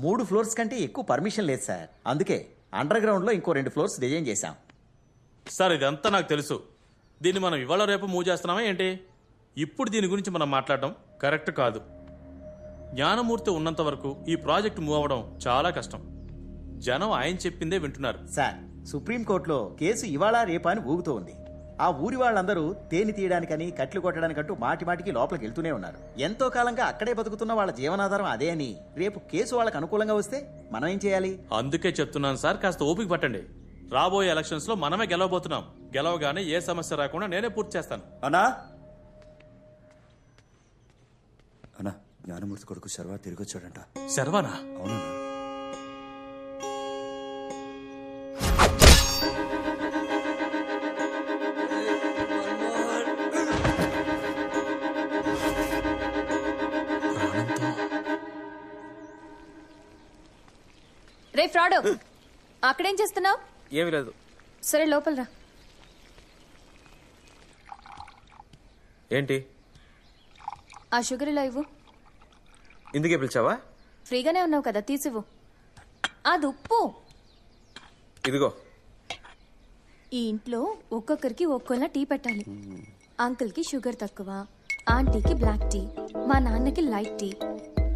3 floors కంటే ఎక్కువ permission లేదు సార్. అందుకే అండర్ గ్రౌండ్ లో ఇంకో 2 ఫ్లోర్స్ డిజైన్ చేశాం. సార్ ఇదంతా నాకు తెలుసు. దీన్ని మనం ఇవాళ రేపు మూవ్ చేస్తున్నామా ఏంటి? ఇప్పుడు దీని గురించి మనం మాట్లాడటం కరెక్ట్ కాదు. జ్ఞానమూర్తి ఉన్నంత వరకు ఈ ప్రాజెక్ట్ మూవ్ అవ్వడం చాలా కష్టం. జనం ఆయన చెప్పిందే వింటున్నారు. సార్, సుప్రీంకోర్టులో కేసు ఇవాళ రేపా అని ఊగుతూ ఉంది. ఆ ఊరి వాళ్ళందరూ తేనె తీయడానికని కట్లు కొట్టడానికంటూ మాటి మాటికి లోపలికి వెళ్తూనే ఉన్నారు. ఎంతో కాలంగా అక్కడే బతుకుతున్న వాళ్ళ జీవనాధారం అదే అని రేపు కేసు వాళ్ళకి అనుకూలంగా వస్తే మనం ఏం చేయాలి? అందుకే చెప్తున్నాను సార్, కాస్త ఓపిక పట్టండి. రాబోయే ఎలక్షన్స్ లో మనమే గెలవబోతున్నాం. గెలవగానే ఏ సమస్య రాకుండా నేనే పూర్తి చేస్తాను. అన్నా అన్నా, జ్ఞానమూర్తి కొడుకు శర్వా తిరిగి వచ్చాడంట. శర్వానా? అవునన్నా. రే ఫ్రాడ్, అక్కడేం చేస్తున్నావు? ఏమి లేదు. సరే లోపల రా. ఏంటి? ఆ షుగర్ ఇలా ఇవ్వు. ఇందుకే పిలిచావా? ఫ్రీగానే ఉన్నావు కదా, తీసివ్వు. అది ఉప్పు. ఇదిగో. ఈ ఇంట్లో ఒక్కొక్కరికి ఒక్కోలా టీ పెట్టాలి. అంకుల్ కి షుగర్ తక్కువ, ఆంటీకి బ్లాక్ టీ, మా నాన్నకి లైట్ టీ,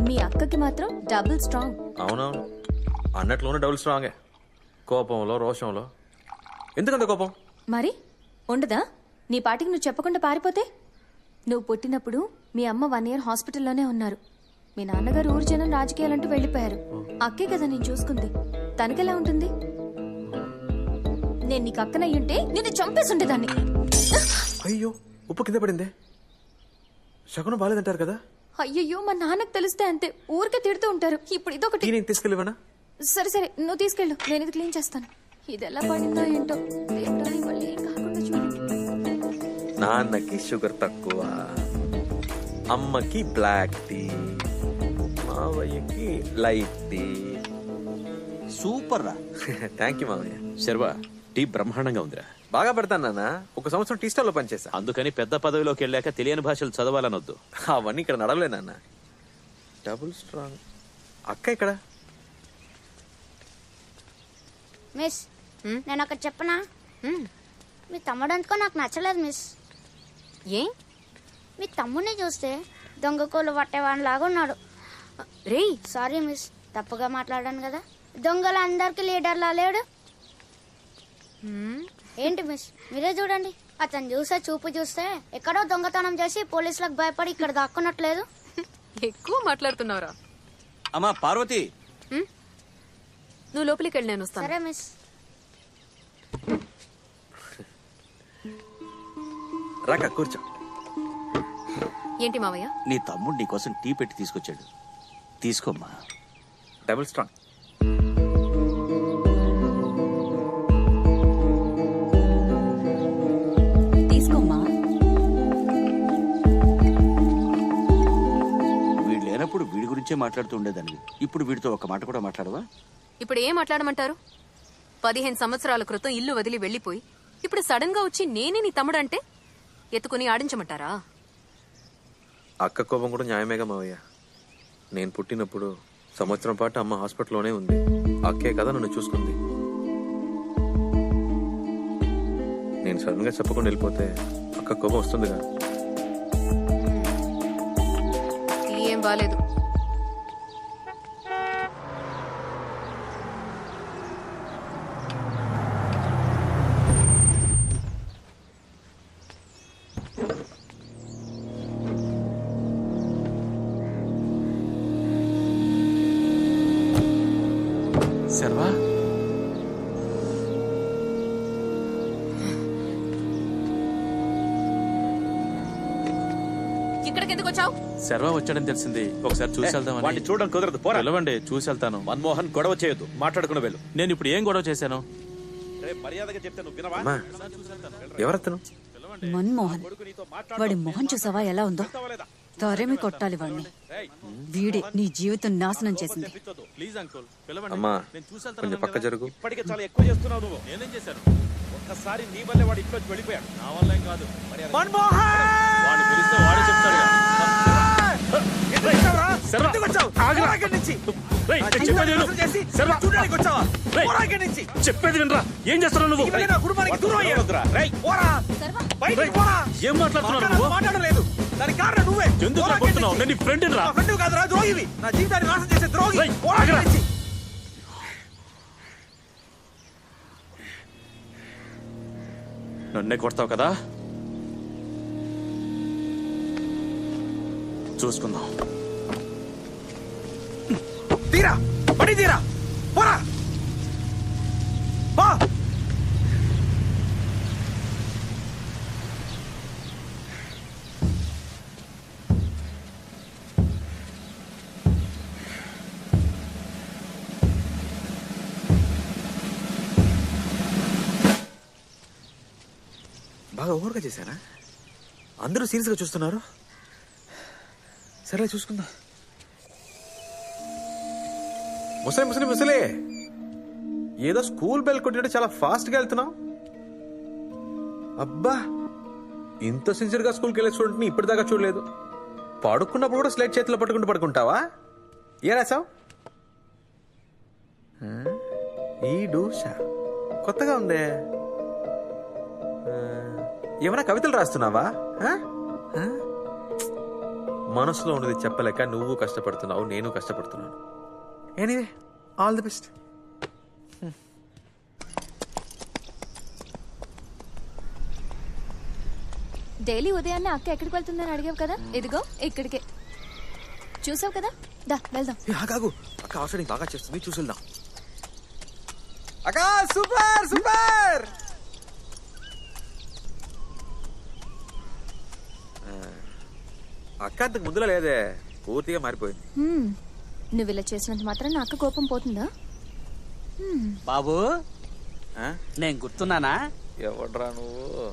మీ అక్కకి మాత్రం డబుల్ స్ట్రాంగ్. అవునవును, అన్నట్లోనే డబుల్ స్ట్రాంగే. కోపంలో రోషంలో. ఎందుకంత కోపం? మరి ఉండదా? నీ పాటికి నువ్వు చెప్పకుండా పారిపోతే? నువ్వు పుట్టినప్పుడు మీ అమ్మ 1 year హాస్పిటల్లోనే ఉన్నారు. మీ నాన్నగారు ఊరు జనం రాజకీయాలంటూ వెళ్ళిపోయారు. అక్కే కదా నేను చూసుకుంది. తనకెలా ఉంటుంది? నేను నీకు అక్కనయ్యుంటే నిన్ను చంపేసి ఉండేదాన్ని. అయ్యో, ఉప్పు కింద పడిందే. శకునం బాలేదంటారు కదా. అయ్యయ్యో, మా నాన్నకు తెలిస్తే అంతే, ఊరికే తిడుతూ ఉంటారు. ఇప్పుడు ఇదొకటి. నేను తీసుకెళ్ళివనా? సరే సరే, నువ్వు తీసుకెళ్ళు, నేను ఇది క్లీన్ చేస్తాను. ఇది ఎలా పడిందో ఏంటో, దేవుడా, మళ్ళీ ఏం కాకుండా చూడు. నాన్నకి షుగర్ తక్కువ, అమ్మకి బ్లాక్ టీ, మావయ్యకి లైట్ టీ. సూపర్ రా. థ్యాంక్ యూ మావయ్య. శర్వా, టీ బ్రహ్మాండంగా ఉందిరా. బాగా పెడతాను నాన్న. 1 సంవత్సరం టీ స్టాల్లో పనిచేసా. అందుకని పెద్ద పదవిలోకి వెళ్ళాక తెలియని భాషలు చదవాలనొద్దు. అవన్నీ ఇక్కడ నడవలే నాన్న. Double strong. అక్క ఇక్కడ. మిస్, నేను అక్కడ చెప్పనా? మీ తమ్ముడు అనుకో నాకు నచ్చలేదు మిస్. ఏ? మీ తమ్ముడిని చూస్తే దొంగకోలు పట్టేవాడిని లాగా ఉన్నాడు. రేయ్, సారీ మిస్, తప్పుగా మాట్లాడాను కదా. దొంగలు అందరికి లీడర్లా లేడు. ఏంటి మిస్, మీరే చూడండి. అతను చూసే చూపు చూస్తే ఎక్కడో దొంగతనం చేసి పోలీసులకు భయపడి ఇక్కడ దాక్కున్నట్లేదు. ఎక్కువ మాట్లాడుతున్నావురా. అమ్మా పార్వతి, నువ్వు లోపలికి వెళ్ళి నేను వస్తాను. సరే మిస్. రాక కూర్చో. ఏంటి మావయ్య? నీ తమ్ముడు నీకోసం టీ పెట్టి తీసుకొచ్చాడు, తీసుకోమ్మా. Double strong. తీసుకోమ్మా. వీడు లేనప్పుడు వీడి గురించే మాట్లాడుతూ ఉండేదాన్ని. ఇప్పుడు వీడితో ఒక మాట కూడా మాట్లాడవా? ఇప్పుడు ఏం మాట్లాడమంటారు? 15 సంవత్సరాల క్రితం ఇల్లు వదిలి వెళ్లిపోయి ఇప్పుడు సడన్ గా వచ్చి నేనే నీ తమ్ముడంటే ఎత్తుకుని ఆడించమంటారా? అక్క కోపం కూడా న్యాయమేగా మావయ్య. నేను పుట్టినప్పుడు సంవత్సరం పాటు అమ్మ హాస్పిటల్లోనే ఉంది. అక్కే కదా నన్ను చూసుకుంది. నేను సడన్ గా చెప్పకుండా వెళ్ళిపోతే అక్క కోపం వస్తుందిగా. ఏం బాలేదు. శర్వా, ఇక్కడికి ఎందుకు వచ్చావు? శర్వా వచ్చాడని తెలిసింది. ఒకసారి చూసి వెళ్దామని. వాడిని చూడడం కుదరదు. పోరా. పిలవండి, చూసి వెళ్తాను. మన్మోహన్, గొడవ చేయొద్దు, మాట్లాడుకుని వెళ్ళు. నేను ఇప్పుడు ఏం గొడవ చేశాను? మర్యాదగా చెప్తే నువ్వు వినవా? అమ్మా, ఎవరతను? మన్మోహన్. వాడి మొహం చూసావా ఎలా ఉందో? తరిమి కొట్టాలి వాడిని. వీడే నీ జీవితం నాశనం చేసింది. ప్లీజ్ అంకుల్, పిలవండి. అమ్మా, నేను చూసి కొంచెం వెళ్తాను పక్క కదా. జరుగు. ఇప్పటికే చాలా ఎక్కువ చేస్తున్నావు నువ్వు. నేనేం చేశాను? ఒక్కసారి నీ వల్లే వాడు ఇంట్లో వెళ్ళిపోయాడు. నా వల్ల ఏం కాదు. మన్మోహన్! వాడిని పిలిస్తే వాడే చెప్తాడు. శర్వ, ఆగురా. రేయ్, నేను చెప్పేది విను. శర్వ, రేయ్, చెప్పేది వినరా. ఏం చేస్తున్నావు నువ్వు? రేయ్, ఏం మాట్లాడుతున్నావు నువ్వు? మాట్లాడలేదు దానికి కారణం నువ్వే. ఎందుకు కొడుతున్నావు? నేను నీ ఫ్రెండ్ రా. ఫ్రెండ్ కాదురా, ద్రోహివి. నా జీవితాన్ని నాశనం చేసే ద్రోహి. రేయ్, ఆగురా. నన్నే కొడతావు కదా, చూసుకుందాం. తీరా పడి తీరా పోరా పో. బాగా ఓవర్గా చేశానా? అందరూ సీరియస్గా చూస్తున్నారు. సరే చూసుకుందాం. ముసలే ఏదో స్కూల్ బెల్ కొట్టినట్టు చాలా ఫాస్ట్గా వెళ్తున్నావు. అబ్బా, ఇంత సిన్సియర్గా స్కూల్కి వెళ్ళే స్టూడెంట్ని ఇప్పటిదాకా చూడలేదు. పడుకున్నప్పుడు కూడా స్లేట్ చేతిలో పట్టుకుంటూ పడుకుంటావా? ఏ రాసావు? ఈ డూషా కొత్తగా ఉందే. ఏమైనా కవితలు రాస్తున్నావా? మనసులో ఉన్నది చెప్పలేక నువ్వు కష్టపడుతున్నావు, నేను కష్టపడుతున్నాను. Anyway, all the best. Daily ఉదయాన్నే అక్క ఎక్కడికి వెళ్తుందని అడిగావు కదా, ఇదిగో ఇక్కడికే. చూసావు కదా, దా వెళ్దాం. ఆగాగు, అక్క ఆఫీడింగ్ బాగా చేస్తుంది, చూసి వెళ్దాం. అక్క సూపర్ సూపర్. అక్క అంతకు ముందులో లేదే, పూర్తిగా మారిపోయింది. నువ్వు ఇలా చేసినంత మాత్రం నా అక్క కోపం పోతుందా? బాబు ఆ? నేను గుర్తున్నానా? ఎవడ్రా నువ్వు?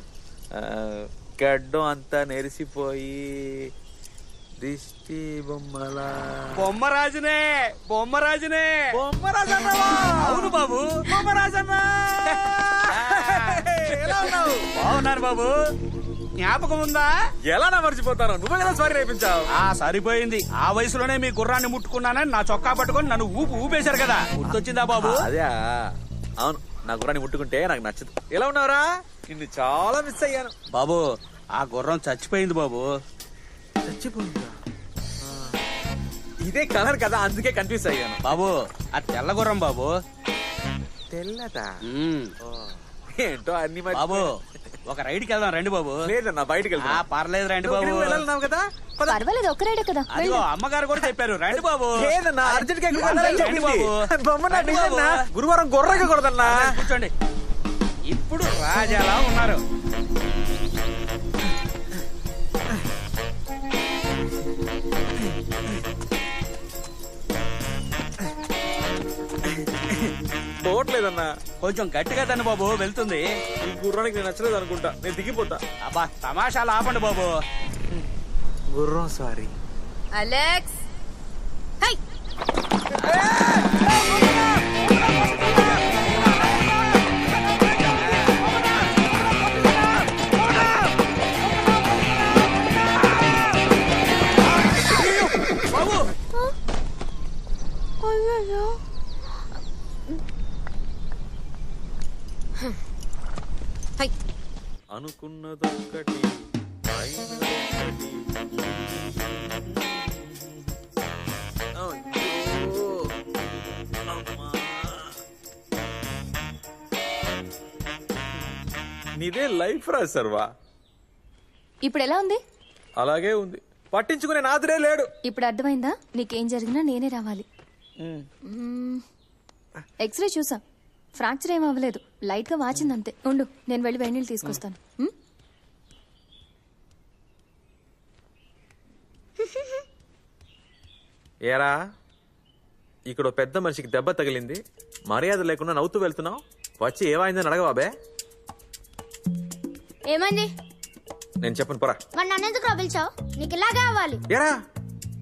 గడ్డం అంతా నెరిసిపోయి దిష్టి బొమ్మలా. బొమ్మరాజునే బొమ్మరాజునే అవును బాబు, బొమ్మరాజన్న. ఎలా ఉన్నావు? బాగున్నారు బాబు. జ్ఞాపకం ఉందా? ఎలా నా మర్చిపోతాను, నువ్వే కదా సారీ రేపించావు. సరిపోయింది. ఆ వయసులోనే మీ గుర్రాన్ని ముట్టుకున్నానని నా చొక్కా పట్టుకొని నన్ను ఊపేశారు కదా, గుర్తొచ్చిందా బాబు? అదే, అవును, నా గుర్రాన్ని ముట్టుకుంటే నాకు నచ్చదు. ఎలా ఉన్నావురా? నిన్ను చాలా మిస్ అయ్యాను బాబు. ఆ గుర్రం చచ్చిపోయింది బాబు. చచ్చిపోయిందా? ఇదే కలర్ కదా, అందుకే కన్ఫ్యూజ్ అయ్యాను. బాబు ఆ తెల్ల గుర్రం బాబు. తెల్లదా? మ్మ్. ఏంటో అన్ని బాబు ఒక రైడ్కి వెళ్దాం రండి బాబు. లేదన్నా, బయటకు వెళ్తా. పర్లేదు రండి బాబు. వెళ్ళాలన్నావు కదా, పద. పర్వాలేదు, ఒక్క రైడే కదా. అదిగో అమ్మగారు కూడా చెప్పారు రండి బాబు. లేదన్నా, అర్జెంట్ గా రండి బాబు. రండి బాబు. గురువారం గొర్రెగా కొడదన్నా. కూర్చోండి. ఇప్పుడు రాజాలా ఉన్నారు. పోవట్లేదన్నా. కొంచెం గట్టిగా తండి బాబు, వెళ్తుంది. ఈ గుర్రానికి నేను నచ్చలేదు అనుకుంటా, నేను దిగిపోతా. అబ్బా తమాషాలు ఆపండి బాబు. గుర్రం సారీ. అలెక్స్, హై, బాబు హై. అనుకున్నదొక్కటి అయినదొక్కటి. అయ్యో, అమ్మా. నీదే లైఫ్ రా సర్వా. ఇప్పుడు ఎలా ఉంది? అలాగే ఉంది, పట్టించుకునే నాదురే లేడు. ఇప్పుడు అర్థమైందా? నీకేం జరిగినా నేనే రావాలి. ఎక్స్రే చూసా, ఫ్రాక్చర్ ఏం అవ్వలేదు, లైట్ గా వాచింది అంతే. ఉండు, నేను వెళ్ళి వేడి నీళ్ళు తీసుకొస్తాను. ఏరా, ఇక్కడ ఓ పెద్ద మనిషికి దెబ్బ తగిలింది, మర్యాద లేకుండా నవ్వుతూ వెళ్తున్నావు. వచ్చి ఏమైందని అడగబాబే. ఏమైంది? నేను చెప్పను పోరా. మరి నన్ను ఎందుకు పిలిచావు? నీకు ఇలాగే అవ్వాలి. ఏరా,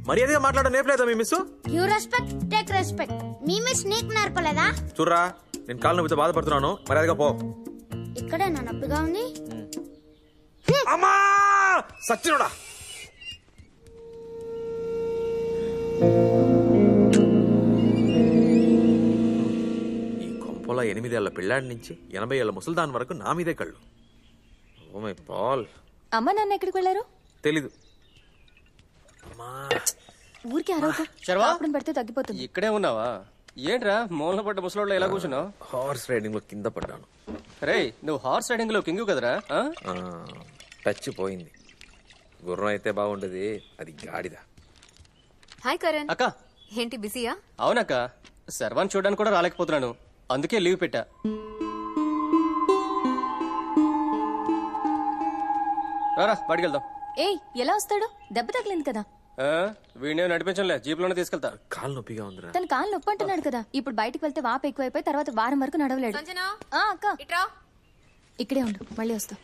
మర్యాదగా మాట్లాడడం నేర్పలేదా మీ miss? You respect take respect. మీ మిస్ నీకు నేర్పలేదా? చూడరా, నేను కాళ్ళ నొప్పితో బాధపడుతున్నాను, మర్యాదగా పో. ఇక్కడే నా నొప్పిగా ఉంది. అమ్మా సచ్చినోడా. 8 ఏళ్ల పిల్లాడి నుంచి 80 ఏళ్ల ముసల్దాన్ వరకు నా మీదే కళ్ళు. ఓ మై పాల్. అమ్మ నాన్న ఎక్కడికి వెళ్ళారు? తెలీదు. ఊరికి అరవకు. కాపురం పెడితే తగ్గిపోతుంది. ఇక్కడే ఉన్నావా? ఏంట్రా మూలన పడ్డ ముసలోళ్ళు ఎలా కూర్చున్నావు? హార్స్ రైడింగ్ లో కింద పడ్డాను. రేయ్, నువ్వు హార్స్ రైడింగ్ లో కింగు కదరా? టచ్ పోయింది. గుర్రం అయితే బాగుండేది, అది గాడిద. హాయ్ కరణ్. అక్క. ఏంటి బిజీయా? అవునక్క, సర్వాన్ని చూడడానికి కూడా రాలేకపోతున్నాను, అందుకే లీవ్ పెట్టా. రారా బడికి వెళ్దాం. ఏయ్ ఎలా వస్తాడు? దెబ్బ తగిలింది కదా. వీడినే నడిపించలే, జీప్లోనే తీసుకెళ్తా. కాలు నొప్పిగా ఉందిరా. తన కాలు నొప్పి అంటున్నాడు కదా. ఇప్పుడు బయటికి వెళ్తే వాపు ఎక్కువైపోయి తర్వాత వారం వరకు నడవలేడు. సంజనా అక్క ఇట్రా. ఇక్కడే ఉండు, మళ్ళీ వస్తా.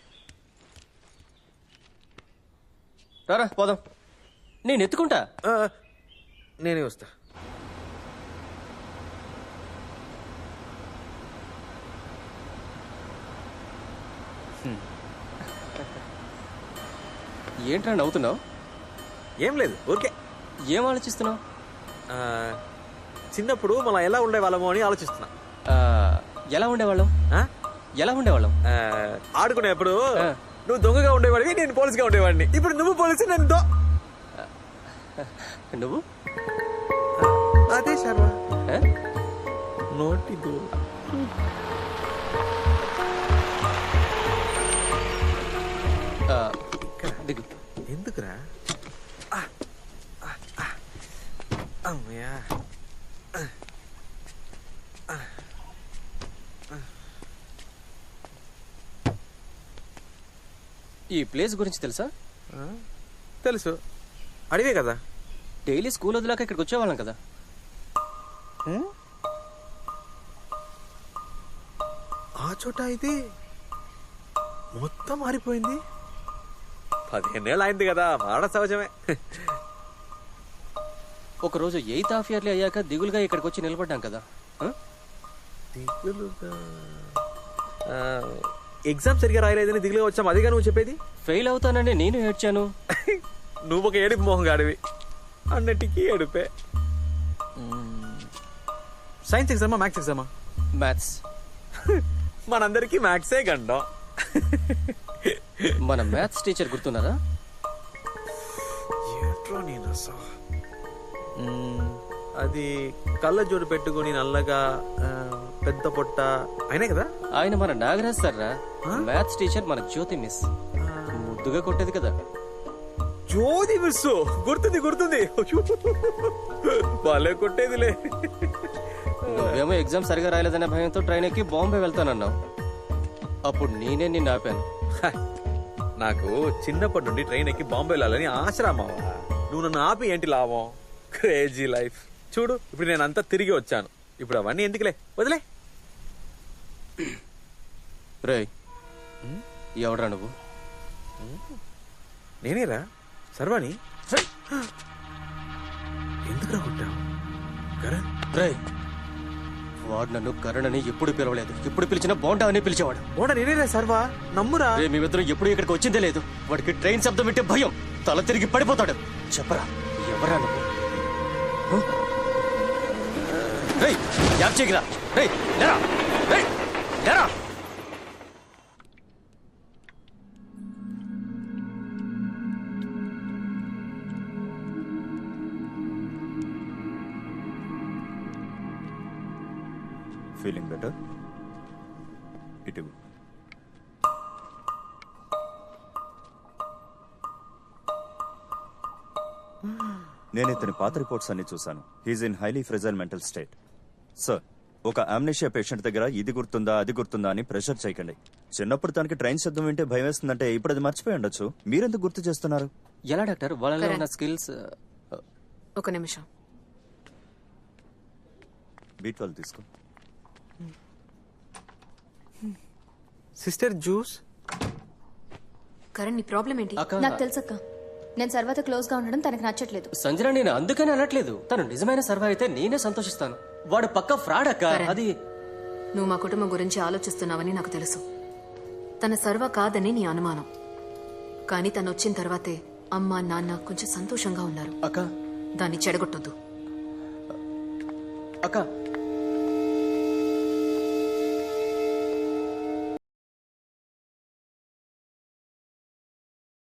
రారా పోదాం, నేను ఎత్తుకుంటా. నేనే వస్తా. ఏంట్రా నవ్వుతున్నావు? ఏం లేదు, ఊరికే. ఏం ఆలోచిస్తున్నావు? చిన్నప్పుడు మనం ఎలా ఉండేవాళ్ళమో అని ఆలోచిస్తున్నా. ఎలా ఉండేవాళ్ళం? ఎలా ఉండేవాళ్ళం? ఆడుకునేప్పుడు నువ్వు దొంగగా ఉండేవాడివి, నేను పోలీసుగా ఉండేవాడిని. ఇప్పుడు నువ్వు పోలీసు, నేను నువ్వు అదే సర్వా. నోటి దిగు. ఎందుకురా? అమ్మయ్యా. ఈ ప్లేస్ గురించి తెలుసా? తెలుసు, అడివే కదా. డైలీ స్కూల్ వదిలాక ఇక్కడికి వచ్చేవాళ్ళం కదా. ఆ చోట అయితే మొత్తం మారిపోయింది. 15 ఏళ్ళు అయింది కదా, మాడ సహజమే. ఒకరోజు 8th హాఫ్ ఇయర్లీ అయ్యాక దిగులుగా ఇక్కడికి వచ్చి నిలబడ్డాం కదా. ఎగ్జామ్ సరిగా రాయలేదని దిగులుగా వచ్చాం, అదిగా నువ్వు చెప్పేది? ఫెయిల్ అవుతానని నేను ఏడ్చాను. నువ్వు ఒక ఏడుపు మోహం గాడివి, అన్నటికీ ఏడుపే. సైన్స్ ఎగ్జామా మ్యాథ్స్ ఎగ్జామా? మ్యాథ్స్. మనందరికీ మ్యాథ్సే గండం. మన మ్యాథ్స్ టీచర్ గుర్తున్నారా? అది కళ్ళజోడు పెట్టుకుని నల్లగా పెద్ద పొట్ట ఆయనే కదా. ఆయన మన నాగరాజ్ సార్ రా. మ్యాథ్స్ టీచర్ మన జ్యోతి మిస్. ముద్దుగా కొట్టేది కదా. జ్యోతి మిస్ గుర్తుంది, గుర్తుంది. వాళ్ళే కొట్టేదిలే. నువ్వేమో ఎగ్జామ్ సరిగా రాయలేదనే భయంతో ట్రైన్ ఎక్కి బాంబే వెళ్తానన్నావు. అప్పుడు నేనే నిన్ను ఆపాను. నాకు చిన్నప్పటి నుండి ట్రైన్ ఎక్కి బాంబే వెళ్ళాలని ఆశ్రమావా. నువ్వు నన్ను ఆపి ఏంటి లాభం? Crazy life. చూడు, ఇప్పుడు నేను అంతా తిరిగి వచ్చాను. ఇప్పుడు అవన్నీ ఎందుకులే, వదిలే. రేయ్, ఎవడ్రా నువ్వు? నేనేరా, సర్వాణి. ఎందుకురా కొట్టావు? కరణ్. రేయ్, వాడు నన్ను కరణ్ అని ఎప్పుడు పిలవలేదు. ఎప్పుడు పిలిచినా బోండా అని పిలిచేవాడు. బోండా నేనేరా సర్వా, నమ్మురా. రే, మేమిద్దరం ఎప్పుడు ఇక్కడికి వచ్చిందే లేదు. వాడికి ట్రైన్ శబ్దం వింటే భయం, తల తిరిగి పడిపోతాడు. చెప్పరా, ఎవరా నువ్వు? రేయ్, యాప్ చేయరా. రేయ్, లేరా. రేయ్, లేరా. Feeling better? ఇటు నేను ఇతని పాత రిపోర్ట్స్ అన్ని చూశాను. He's in highly fragile mental state. Sir, ఒక అమ్నేషియా పేషెంట్ దగ్గర ఇది గుర్తుందా అది గుర్తుందా అని ప్రెషర్ చేయకండి. చిన్నప్పుడు తనకి ట్రైన్ శబ్దం వింటే భయం వేస్తుందంటే ఇప్పుడు అది మర్చిపోయి ఉండొచ్చు. మీరెందుకు గుర్తు చేస్తున్నారు? ఎలా డాక్టర్, వాళ్ళలో ఉన్న స్కిల్స్? ఒక నిమిషం. B12 తీసుకో. Sister juice. కరణ్, నీ ప్రాబ్లం ఏంటి? నాకు తెలుసక్క, నేను సర్వతో క్లోజ్ గా ఉండడం తనకు నచ్చట్లేదు. సంజన, నేను అందుకని అనట్లేదు. తను నిజమైన సర్వ అయితే నేనే సంతోషిస్తాను. వాడు పక్క ఫ్రాడ్ అక్క. అది నువ్వు మా కుటుంబం గురించి ఆలోచిస్తున్నావని నాకు తెలుసు. తన సర్వ కాదని నీ అనుమానం. కానీ తను వచ్చిన తర్వాతే అమ్మ నాన్న కొంచెం సంతోషంగా ఉన్నారు. అక్క, దాన్ని చెడగొట్టొద్దు. అక్క